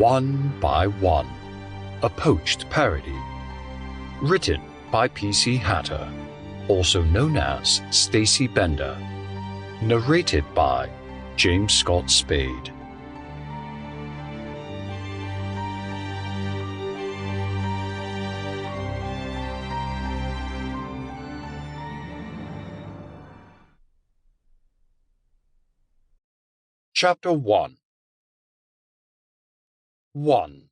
One by One, a poached parody. Written by P.C. Hatter, also known as Stacy Bender. Narrated by James Scott Spaid. Chapter 1. 1.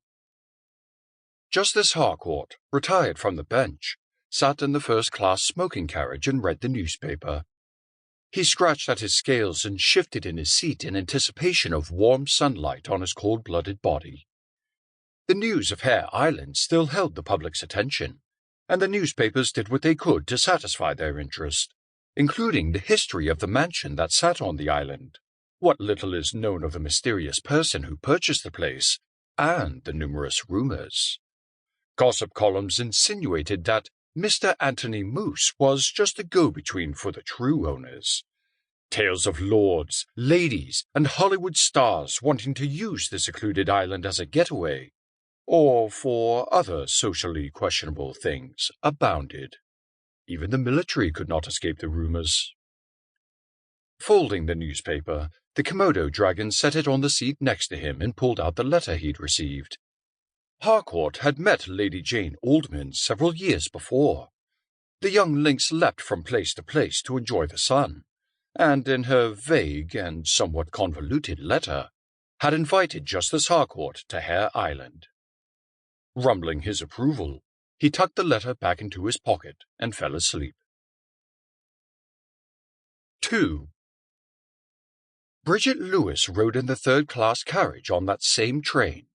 Justice Harcourt, retired from the bench, sat in the first-class smoking carriage and read the newspaper. He scratched at his scales and shifted in his seat in anticipation of warm sunlight on his cold-blooded body. The news of Hare Island still held the public's attention, and the newspapers did what they could to satisfy their interest, including the history of the mansion that sat on the island, what little is known of the mysterious person who purchased the place, and the numerous rumors. Gossip columns insinuated that Mr. Anthony Moose was just a go-between for the true owners. Tales of lords, ladies, and Hollywood stars wanting to use the secluded island as a getaway, or for other socially questionable things, abounded. Even the military could not escape the rumors. Folding the newspaper, the Komodo dragon set it on the seat next to him and pulled out the letter he'd received. Harcourt had met Lady Jane Aldman several years before. The young lynx leapt from place to place to enjoy the sun, and in her vague and somewhat convoluted letter, had invited Justice Harcourt to Hare Island. Rumbling his approval, he tucked the letter back into his pocket and fell asleep. 2. Bridget Lewis rode in the third-class carriage on that same train,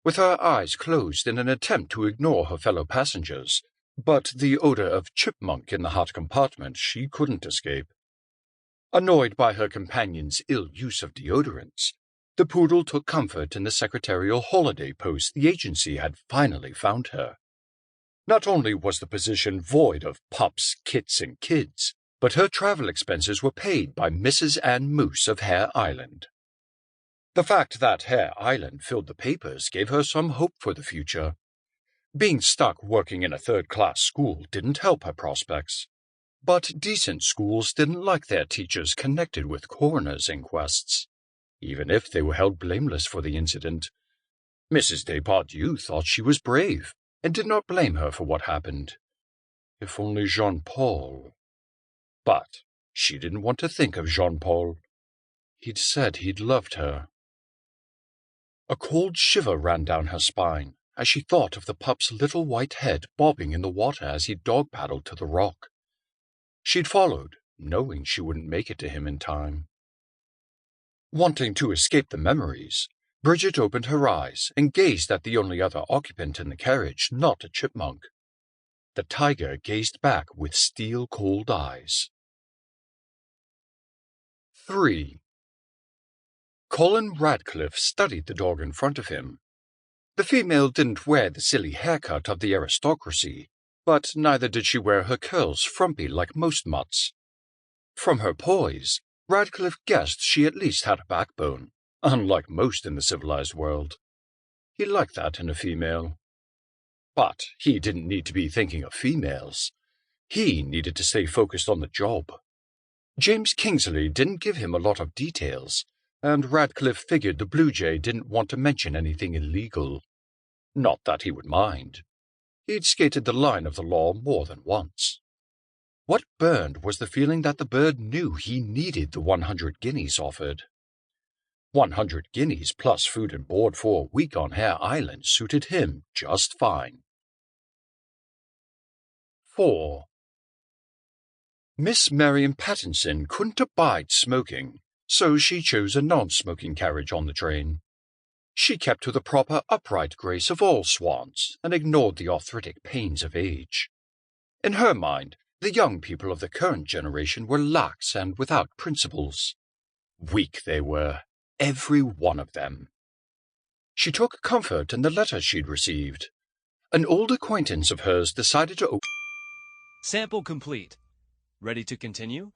with her eyes closed in an attempt to ignore her fellow passengers, but the odor of chipmunk in the hot compartment she couldn't escape. Annoyed by her companion's ill use of deodorants, the poodle took comfort in the secretarial holiday post the agency had finally found her. Not only was the position void of pups, kits, and kids, but her travel expenses were paid by Mrs. Ann Moose of Hare Island. The fact that Hare Island filled the papers gave her some hope for the future. Being stuck working in a third-class school didn't help her prospects. But decent schools didn't like their teachers connected with coroner's inquests, even if they were held blameless for the incident. Mrs. Depardieu thought she was brave, and did not blame her for what happened. If only Jean-Paul... But she didn't want to think of Jean-Paul. He'd said he'd loved her. A cold shiver ran down her spine as she thought of the pup's little white head bobbing in the water as he dog-paddled to the rock. She'd followed, knowing she wouldn't make it to him in time. Wanting to escape the memories, Bridget opened her eyes and gazed at the only other occupant in the carriage, not a chipmunk. The tiger gazed back with steel-cold eyes. 3. Colin Radcliffe studied the dog in front of him. The female didn't wear the silly haircut of the aristocracy, but neither did she wear her curls frumpy like most mutts. From her poise, Radcliffe guessed she at least had a backbone, unlike most in the civilized world. He liked that in a female. But he didn't need to be thinking of females. He needed to stay focused on the job. James Kingsley didn't give him a lot of details, and Radcliffe figured the Blue Jay didn't want to mention anything illegal. Not that he would mind. He'd skated the line of the law more than once. What burned was the feeling that the bird knew he needed the 100 guineas offered. 100 guineas plus food and board for a week on Hare Island suited him just fine. 4. Miss Marion Pattinson couldn't abide smoking, so she chose a non-smoking carriage on the train. She kept to the proper upright grace of all swans and ignored the arthritic pains of age. In her mind, the young people of the current generation were lax and without principles. Weak they were, every one of them. She took comfort in the letter she'd received. An old acquaintance of hers decided to Sample complete. Ready to continue?